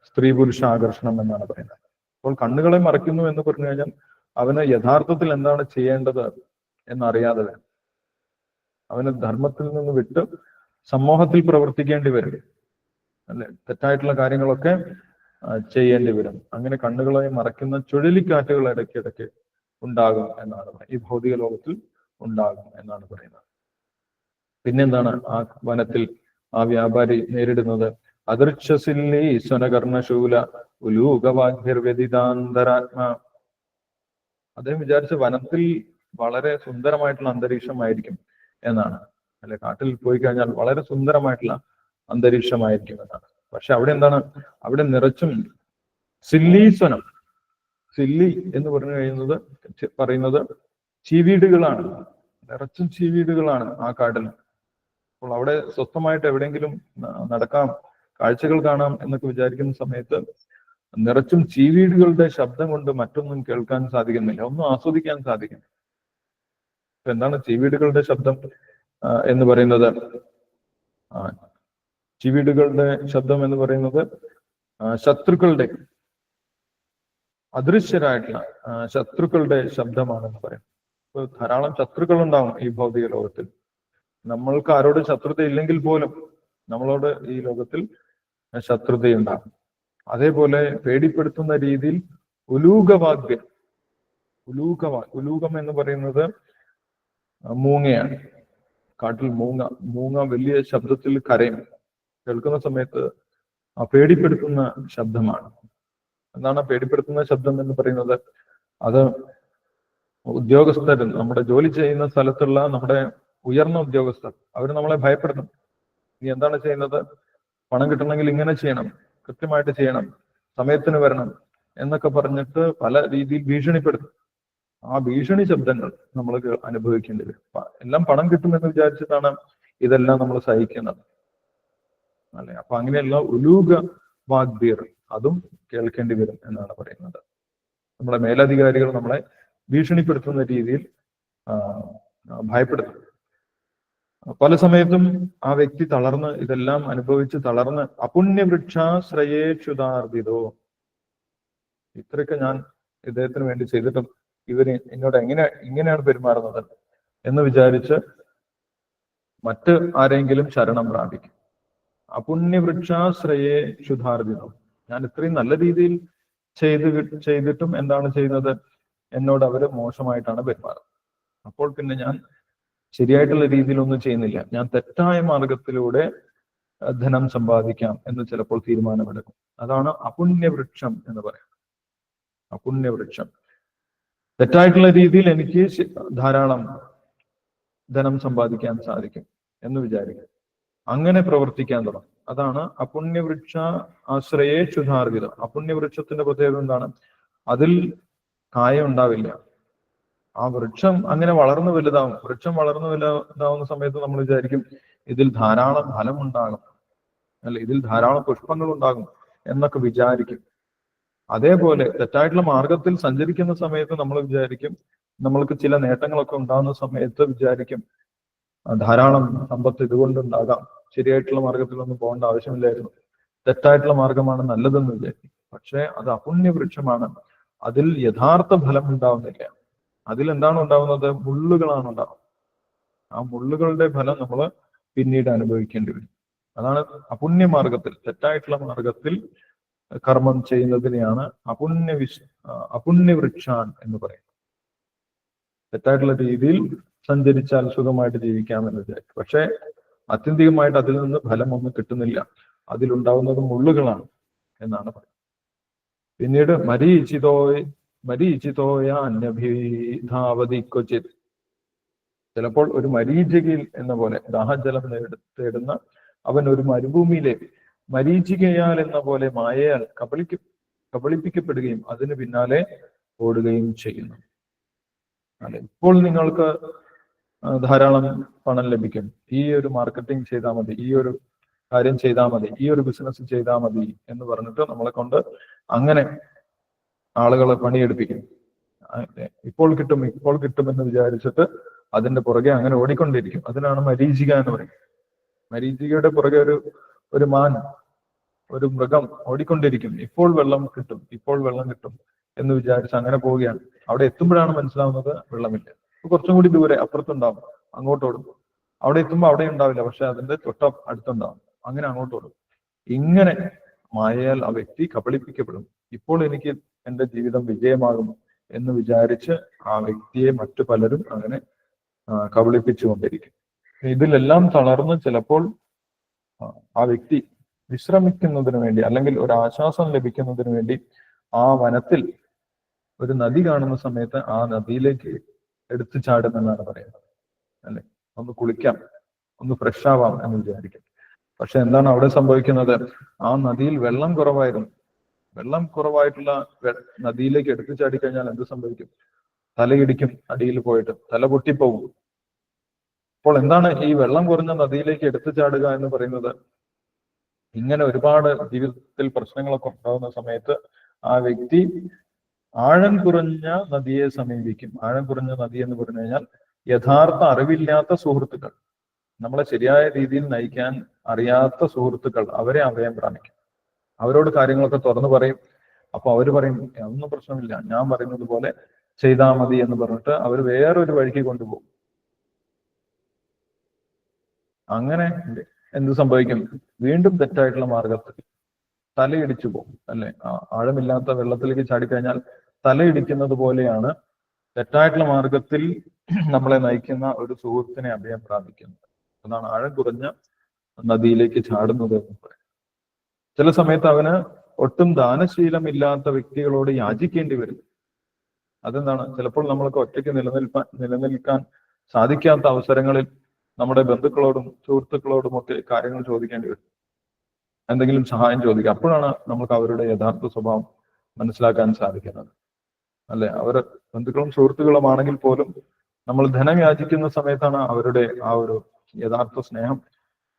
സ്ത്രീ പുരുഷ ആകർഷണം എന്നാണ് പറയുന്നത്. അപ്പോൾ കണ്ണുകളെ മറയ്ക്കുന്നു എന്ന് പറഞ്ഞു കഴിഞ്ഞാൽ അവന് യഥാർത്ഥത്തിൽ എന്താണ് ചെയ്യേണ്ടത് എന്നറിയാതെ വരും. അവന് ധർമ്മത്തിൽ നിന്ന് വിട്ട് സമൂഹത്തിൽ പ്രവർത്തിക്കേണ്ടി വരും, അല്ലെ? തെറ്റായിട്ടുള്ള കാര്യങ്ങളൊക്കെ ചെയ്യേണ്ടി വരും. അങ്ങനെ കണ്ണുകളെ മറയ്ക്കുന്ന ചുഴലിക്കാറ്റുകൾ ഇടയ്ക്കിടയ്ക്ക് ഉണ്ടാകും എന്നാണ് ഈ ഭൗതിക ലോകത്തിൽ ഉണ്ടാകും എന്നാണ് പറയുന്നത്. പിന്നെന്താണ് ആ വനത്തിൽ ആ വ്യാപാരി നേരിടുന്നത്? അദൃശ്യസില്ലി സ്വനകർണശൂല ഉലൂകവാഗ്യർവ്യതിതാന്തരാത്മ. അദ്ദേഹം വിചാരിച്ച വനത്തിൽ വളരെ സുന്ദരമായിട്ടുള്ള അന്തരീക്ഷമായിരിക്കും എന്നാണ്, അല്ലെ? കാട്ടിൽ പോയി കഴിഞ്ഞാൽ വളരെ സുന്ദരമായിട്ടുള്ള അന്തരീക്ഷമായിരിക്കും എന്നാണ്. പക്ഷെ അവിടെ എന്താണ്? അവിടെ നിറച്ചും സില്ലീസ്വനം. സില്ലി എന്ന് പറയുന്നത് ചീവീടുകളാണ്. നിറച്ചും ചീവീടുകളാണ് ആ കാട്ടിൽ. അപ്പോൾ അവിടെ സ്വസ്ഥമായിട്ട് എവിടെയെങ്കിലും നടക്കാം, കാഴ്ചകൾ കാണാം എന്നൊക്കെ വിചാരിക്കുന്ന സമയത്ത് നിറച്ചും ചീവീടുകളുടെ ശബ്ദം കൊണ്ട് മറ്റൊന്നും കേൾക്കാൻ സാധിക്കുന്നില്ല, ഒന്നും ആസ്വദിക്കാൻ സാധിക്കുന്നില്ല. എന്താണ് ചീവീടുകളുടെ ശബ്ദം എന്ന് പറയുന്നത്? ചീവീടുകളുടെ ശബ്ദം എന്ന് പറയുന്നത് ശത്രുക്കളുടെ, അദൃശ്യരായിട്ടുള്ള ശത്രുക്കളുടെ ശബ്ദമാണെന്ന് പറയും. ഇപ്പൊ ധാരാളം ശത്രുക്കൾ ഉണ്ടാവും ഈ ഭൗതിക ലോകത്തിൽ. നമ്മൾക്ക് ആരോട് ശത്രുത ഇല്ലെങ്കിൽ പോലും നമ്മളോട് ഈ ലോകത്തിൽ ശത്രുതയുണ്ടാകും. അതേപോലെ പേടിപ്പെടുത്തുന്ന രീതിയിൽ ഉലൂകവാഗ്യം. ഉലൂകം എന്ന് പറയുന്നത് മൂങ്ങയാണ്. കാട്ടിൽ മൂങ്ങ വലിയ ശബ്ദത്തിൽ കരയും. കേൾക്കുന്ന സമയത്ത് പേടിപ്പെടുത്തുന്ന ശബ്ദമാണ്. എന്താണ് പേടിപ്പെടുത്തുന്ന ശബ്ദം എന്ന് പറയുന്നത്? അത് ഉദ്യോഗസ്ഥരും നമ്മുടെ ജോലി ചെയ്യുന്ന സ്ഥലത്തുള്ള നമ്മുടെ ഉയർന്ന ഉദ്യോഗസ്ഥർ അവർ നമ്മളെ ഭയപ്പെടുത്തും. നീ എന്താണ് ചെയ്യുന്നത്? പണം കിട്ടണമെങ്കിൽ ഇങ്ങനെ ചെയ്യണം, കൃത്യമായിട്ട് ചെയ്യണം, സമയത്തിന് വരണം എന്നൊക്കെ പറഞ്ഞിട്ട് പല രീതിയിൽ ഭീഷണിപ്പെടുത്തും. ആ ഭീഷണി ശബ്ദങ്ങൾ നമ്മൾ അനുഭവിക്കേണ്ടി വരും. എല്ലാം പണം കിട്ടുമെന്ന് വിചാരിച്ചിട്ടാണ് ഇതെല്ലാം നമ്മൾ സഹിക്കുന്നത്, അല്ലെ? അപ്പൊ അങ്ങനെയുള്ള ഉലൂക വാഗ്ബീർ അതും കേൾക്കേണ്ടി വരും എന്നാണ് പറയുന്നത്. നമ്മുടെ മേലധികാരികൾ നമ്മളെ ഭീഷണിപ്പെടുത്തുന്ന രീതിയിൽ ഭയപ്പെടുത്തും. പല സമയത്തും ആ വ്യക്തി തളർന്ന് ഇതെല്ലാം അനുഭവിച്ച് തളർന്ന് അപുണ്യവൃക്ഷാശ്രയേക്ഷുതാർദിതോ, ഇത്രയൊക്കെ ഞാൻ ഇദ്ദേഹത്തിന് വേണ്ടി ചെയ്തിട്ടും ഇവര് എന്നോട് ഇങ്ങനെയാണ് പെരുമാറുന്നത് എന്ന് വിചാരിച്ച് മറ്റ് ആരെങ്കിലും ശരണം പ്രാപിക്കും. അപുണ്യവൃക്ഷാശ്രയേക്ഷുതാർദിതോ, ഞാൻ ഇത്രയും നല്ല രീതിയിൽ ചെയ്തിട്ടും എന്താണ് ചെയ്യുന്നത്? എന്നോട് അവര് മോശമായിട്ടാണ് പെരുമാറുന്നത്. അപ്പോൾ പിന്നെ ഞാൻ ശരിയായിട്ടുള്ള രീതിയിലൊന്നും ചെയ്യുന്നില്ല, ഞാൻ തെറ്റായ മാർഗത്തിലൂടെ ധനം സമ്പാദിക്കാം എന്ന് ചിലപ്പോൾ തീരുമാനമെടുക്കും. അതാണ് അപുണ്യവൃക്ഷം എന്ന് പറയുന്നത്. അപുണ്യവൃക്ഷം തെറ്റായിട്ടുള്ള രീതിയിൽ എനിക്ക് ധാരാളം ധനം സമ്പാദിക്കാൻ സാധിക്കും എന്ന് വിചാരിക്കും. അങ്ങനെ പ്രവർത്തിക്കാൻ തുടങ്ങും. അതാണ് അപുണ്യവൃക്ഷ ആശ്രയേ ക്ഷുധാർഗിതം. അപുണ്യവൃക്ഷത്തിന്റെ പ്രത്യേകത എന്താണ്? അതിൽ കായ ഉണ്ടാവില്ല. ആ വൃക്ഷം അങ്ങനെ വളർന്നു വലുതാവും. വൃക്ഷം വളർന്നു വലുതാവുന്ന സമയത്ത് നമ്മൾ വിചാരിക്കും ഇതിൽ ധാരാളം ഫലം ഉണ്ടാകും, അല്ലെ? ഇതിൽ ധാരാളം പുഷ്പങ്ങൾ ഉണ്ടാകും എന്നൊക്കെ വിചാരിക്കും. അതേപോലെ തെറ്റായിട്ടുള്ള മാർഗത്തിൽ സഞ്ചരിക്കുന്ന സമയത്ത് നമ്മൾ വിചാരിക്കും, നമ്മൾക്ക് ചില നേട്ടങ്ങളൊക്കെ ഉണ്ടാകുന്ന സമയത്ത് വിചാരിക്കും ധാരാളം സമ്പത്ത് ഇതുകൊണ്ടുണ്ടാകാം, ശരിയായിട്ടുള്ള മാർഗത്തിലൊന്നും പോകേണ്ട ആവശ്യമില്ലായിരുന്നു, തെറ്റായിട്ടുള്ള മാർഗമാണ് നല്ലതെന്ന് വിചാരിക്കും. പക്ഷെ അത് അപുണ്യവൃക്ഷമാണ്. അതിൽ യഥാർത്ഥ ഫലം ഉണ്ടാവുന്നില്ല. അതിൽ എന്താണ് ഉണ്ടാവുന്നത്? മുള്ളുകളാണ് ഉണ്ടാവുന്നത്. ആ മുള്ളുകളുടെ ഫലം നമ്മൾ പിന്നീട് അനുഭവിക്കേണ്ടി വരും. അതാണ് അപുണ്യമാർഗത്തിൽ, തെറ്റായിട്ടുള്ള മാർഗത്തിൽ കർമ്മം ചെയ്യുന്നതിനെയാണ് അപുണ്യവൃക്ഷാൻ എന്ന് പറയുന്നത്. തെറ്റായിട്ടുള്ള രീതിയിൽ സഞ്ചരിച്ചാൽ സുഖമായിട്ട് ജീവിക്കാമെന്ന് വിചാരിക്കും. പക്ഷെ ആത്യന്തികമായിട്ട് അതിൽ നിന്ന് ഫലമൊന്നും കിട്ടുന്നില്ല. അതിലുണ്ടാവുന്നത് മുള്ളുകളാണ്. എന്നാണ് പറയുന്നത്. പിന്നീട് മരീചിതോയ അന്യഭിധാവതി ക്വചിത്. ചിലപ്പോൾ ഒരു മരീചികയിൽ എന്ന പോലെ ദാഹജലം തേടുന്ന അവൻ ഒരു മരുഭൂമിയിലേക്ക് മരീചികയാൽ എന്ന പോലെ മായയാൽ കബളിപ്പിക്കപ്പെടുകയും അതിന് പിന്നാലെ ഓടുകയും ചെയ്യുന്നു. അല്ലെ, ഇപ്പോൾ നിങ്ങൾക്ക് ധാരാളം പണം ലഭിക്കും, ഈ ഒരു മാർക്കറ്റിംഗ് ചെയ്താൽ മതി, ഈ ഒരു കാര്യം ചെയ്താൽ മതി, ഈ ഒരു ബിസിനസ് ചെയ്താൽ മതി എന്ന് പറഞ്ഞിട്ട് നമ്മളെ കൊണ്ട് അങ്ങനെ ആളുകളെ പണിയെടുപ്പിക്കും. ഇപ്പോൾ കിട്ടുമെന്ന് വിചാരിച്ചിട്ട് അതിന്റെ പുറകെ അങ്ങനെ ഓടിക്കൊണ്ടിരിക്കും. അതിനാണ് മരീചിക എന്ന് പറയുന്നത്. മരീചികയുടെ പുറകെ ഒരു മാൻ, ഒരു മൃഗം ഓടിക്കൊണ്ടിരിക്കും. ഇപ്പോൾ വെള്ളം കിട്ടും എന്ന് വിചാരിച്ച് അങ്ങനെ പോവുകയാണ്. അവിടെ എത്തുമ്പോഴാണ് മനസ്സിലാവുന്നത് വെള്ളമില്ല. കുറച്ചും കൂടി ദൂരെ അപ്പുറത്തുണ്ടാവും, അങ്ങോട്ടോടും. അവിടെ എത്തുമ്പോൾ അവിടെ ഉണ്ടാവില്ല, പക്ഷെ അതിന്റെ തൊട്ട അടുത്തുണ്ടാവും. അങ്ങനെ അങ്ങോട്ടോടും. ഇങ്ങനെ മായയാൽ ആ വ്യക്തി കബളിപ്പിക്കപ്പെടും. ഇപ്പോൾ എനിക്ക് എന്റെ ജീവിതം വിജയമാകും എന്ന് വിചാരിച്ച് ആ വ്യക്തിയെ മറ്റു പലരും അങ്ങനെ കബളിപ്പിച്ചുകൊണ്ടിരിക്കും. ഇതിലെല്ലാം തളർന്ന് ചിലപ്പോൾ ആ വ്യക്തി വിശ്രമിക്കുന്നതിന് വേണ്ടി അല്ലെങ്കിൽ ഒരു ആശ്വാസം ലഭിക്കുന്നതിന് വേണ്ടി ആ വനത്തിൽ ഒരു നദി കാണുന്ന സമയത്ത് ആ നദിയിലേക്ക് എടുത്തു ചാടുമെന്നാണ് പറയുന്നത്. അല്ലെ, ഒന്ന് കുളിക്കാം, ഒന്ന് ഫ്രഷ് ആവാം എന്ന് വിചാരിക്കും. പക്ഷെ എന്താണ് അവിടെ സംഭവിക്കുന്നത്? ആ നദിയിൽ വെള്ളം കുറവായിരുന്നു. വെള്ളം കുറവായിട്ടുള്ള നദിയിലേക്ക് എടുത്തു ചാടിക്കഴിഞ്ഞാൽ എന്ത് സംഭവിക്കും? തലയിടിക്കും, അടിയിൽ പോയിട്ട് തല പൊട്ടിപ്പോകും. അപ്പോൾ എന്താണ് ഈ വെള്ളം കുറഞ്ഞ നദിയിലേക്ക് എടുത്തു ചാടുക എന്ന് പറയുന്നത്? ഇങ്ങനെ ഒരുപാട് ജീവിതത്തിൽ പ്രശ്നങ്ങളൊക്കെ ഉണ്ടാകുന്ന സമയത്ത് ആ വ്യക്തി ആഴം കുറഞ്ഞ നദിയെ സമീപിക്കും. ആഴം കുറഞ്ഞ നദി എന്ന് പറഞ്ഞു കഴിഞ്ഞാൽ യഥാർത്ഥ അറിവില്ലാത്ത സുഹൃത്തുക്കൾ, നമ്മളെ ശരിയായ രീതിയിൽ നയിക്കാൻ അറിയാത്ത സുഹൃത്തുക്കൾ, അവരെ അഭയം പ്രാപിക്കും. അവരോട് കാര്യങ്ങളൊക്കെ തുറന്നു പറയും. അപ്പൊ അവര് പറയും ഒന്നും പ്രശ്നമില്ല, ഞാൻ പറയുന്നത് പോലെ ചെയ്താൽ മതി എന്ന് പറഞ്ഞിട്ട് അവർ വേറൊരു വഴിക്ക് കൊണ്ടുപോകും. അങ്ങനെ എന്ത് സംഭവിക്കും? വീണ്ടും തെറ്റായിട്ടുള്ള മാർഗത്തിൽ തലയിടിച്ചു പോകും. അല്ലെ, ആഴമില്ലാത്ത വെള്ളത്തിലേക്ക് ചാടിക്കഴിഞ്ഞാൽ തലയിടിക്കുന്നത് പോലെയാണ് തെറ്റായിട്ടുള്ള മാർഗത്തിൽ നമ്മളെ നയിക്കുന്ന ഒരു സുഹൃത്തിനെ അഭയം പ്രാപിക്കുന്നത്. അതാണ് ആഴം കുറഞ്ഞ നദിയിലേക്ക് ചാടുന്നത് എന്ന് പറയും. ചില സമയത്ത് അവന് ഒട്ടും ദാനശീലമില്ലാത്ത വ്യക്തികളോട് യാചിക്കേണ്ടി വരും. അതെന്താണ്? ചിലപ്പോൾ നമ്മൾക്ക് ഒറ്റയ്ക്ക് നിലനിൽക്കാൻ സാധിക്കാത്ത അവസരങ്ങളിൽ നമ്മുടെ ബന്ധുക്കളോടും സുഹൃത്തുക്കളോടും ഒക്കെ കാര്യങ്ങൾ ചോദിക്കേണ്ടി വരും, എന്തെങ്കിലും സഹായം ചോദിക്കുക. അപ്പോഴാണ് നമുക്ക് അവരുടെ യഥാർത്ഥ സ്വഭാവം മനസ്സിലാക്കാൻ സാധിക്കുന്നത്. അല്ലെ, അവർ ബന്ധുക്കളും സുഹൃത്തുക്കളുമാണെങ്കിൽ പോലും നമ്മൾ ധനം യാചിക്കുന്ന സമയത്താണ് അവരുടെ ആ ഒരു യഥാർത്ഥ സ്നേഹം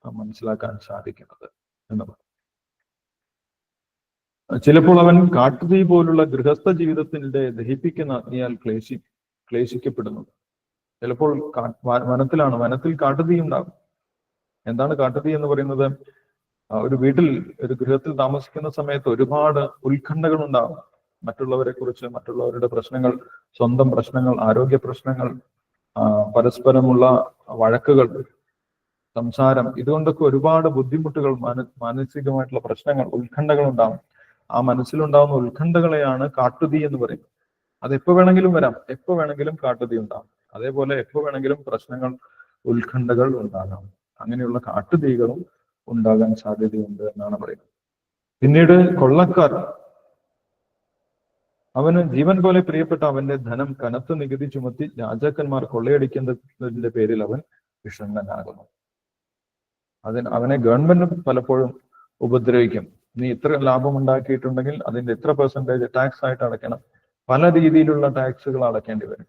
മനസ്സിലാക്കാൻ സാധിക്കുന്നത് എന്നത്. ചിലപ്പോൾ അവൻ കാട്ടുതീ പോലുള്ള ഗൃഹസ്ഥ ജീവിതത്തിന്റെ ദഹിപ്പിക്കുന്ന അഗ്നിയാൽ ക്ലേശിക്കപ്പെടുന്നു. ചിലപ്പോൾ വനത്തിൽ കാട്ടുതീ ഉണ്ടാകും. എന്താണ് കാട്ടുതീ എന്ന് പറയുന്നത്? ഒരു വീട്ടിൽ, ഒരു ഗൃഹത്തിൽ താമസിക്കുന്ന സമയത്ത് ഒരുപാട് ഉത്കണ്ഠകൾ ഉണ്ടാകും. മറ്റുള്ളവരെ കുറിച്ച്, മറ്റുള്ളവരുടെ പ്രശ്നങ്ങൾ, സ്വന്തം പ്രശ്നങ്ങൾ, ആരോഗ്യ പ്രശ്നങ്ങൾ, പരസ്പരമുള്ള വഴക്കുകൾ, സംസാരം, ഇതുകൊണ്ടൊക്കെ ഒരുപാട് ബുദ്ധിമുട്ടുകൾ, മാനസികമായിട്ടുള്ള പ്രശ്നങ്ങൾ, ഉത്കണ്ഠകൾ ഉണ്ടാകും. ആ മനസ്സിലുണ്ടാകുന്ന ഉത്കണ്ഠകളെയാണ് കാട്ടുതീ എന്ന് പറയുന്നത്. അത് എപ്പോ വേണമെങ്കിലും വരാം, എപ്പോ വേണമെങ്കിലും കാട്ടുതീ ഉണ്ടാകും. അതേപോലെ എപ്പോ വേണമെങ്കിലും പ്രശ്നങ്ങൾ, ഉത്കണ്ഠകൾ ഉണ്ടാകാം. അങ്ങനെയുള്ള കാട്ടുതീകളും ഉണ്ടാകാൻ സാധ്യതയുണ്ട് എന്നാണ് പറയുന്നത്. പിന്നീട് കൊള്ളക്കാർ, അവന് ജീവൻ പോലെ പ്രിയപ്പെട്ട അവന്റെ ധനം കനത്ത നികുതി ചുമത്തി രാജാക്കന്മാർ കൊള്ളയടിക്കുന്നതിന്റെ പേരിൽ അവൻ വിഷണ്ണനാകുന്നു. അവനെ ഗവൺമെന്റ് പലപ്പോഴും ഉപദ്രവിക്കും. നീ ഇത്ര ലാഭം ഉണ്ടാക്കിയിട്ടുണ്ടെങ്കിൽ അതിന്റെ ഇത്ര പെർസെന്റേജ് ടാക്സ് ആയിട്ട് അടയ്ക്കണം. പല രീതിയിലുള്ള ടാക്സുകൾ അടയ്ക്കേണ്ടി വരും.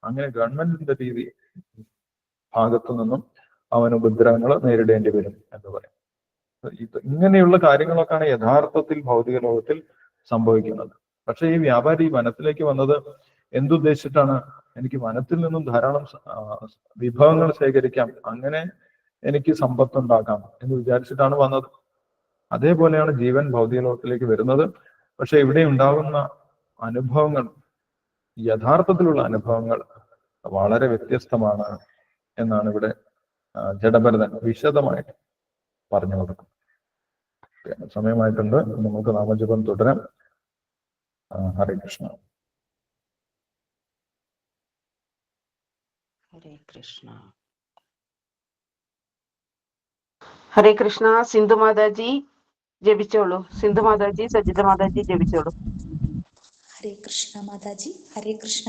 അങ്ങനെ ഗവൺമെന്റിന്റെ ഭാഗത്തു നിന്നും അവൻ ഉപദ്രവങ്ങൾ നേരിടേണ്ടി വരും എന്ന് പറയും. ഇങ്ങനെയുള്ള കാര്യങ്ങളൊക്കെയാണ് യഥാർത്ഥത്തിൽ ഭൗതിക ലോകത്തിൽ സംഭവിക്കുന്നത്. പക്ഷെ ഈ വ്യാപാരി വനത്തിലേക്ക് വന്നത് എന്തുദ്ദേശിച്ചിട്ടാണ്? എനിക്ക് വനത്തിൽ നിന്നും ധാരാളം വിഭവങ്ങൾ ശേഖരിക്കാം, അങ്ങനെ എനിക്ക് സമ്പത്തുണ്ടാക്കാം എന്ന് വിചാരിച്ചിട്ടാണ് വന്നത്. അതേപോലെയാണ് ജീവൻ ഭൗതിക ലോകത്തിലേക്ക് വരുന്നത്. പക്ഷെ ഇവിടെ ഉണ്ടാകുന്ന അനുഭവങ്ങൾ, യഥാർത്ഥത്തിലുള്ള അനുഭവങ്ങൾ വളരെ വ്യത്യസ്തമാണ് എന്നാണ് ഇവിടെ ജഡഭരതൻ വിശദമായിട്ട് പറഞ്ഞു കൊടുക്കുന്നത്. സമയമായിട്ടുണ്ട്, നമുക്ക് നാമജപം തുടരാം. ഹരേ കൃഷ്ണ. ഹരേ കൃഷ്ണ. ഹരേ കൃഷ്ണ. സിന്ധു മാതാജി. ജപിച്ചോളൂ. സിന്ധു മാതാജി, സജിത മാതാജി ജപിച്ചോളൂ. ഹരേ കൃഷ്ണ മാതാജി, ഹരേ കൃഷ്ണ.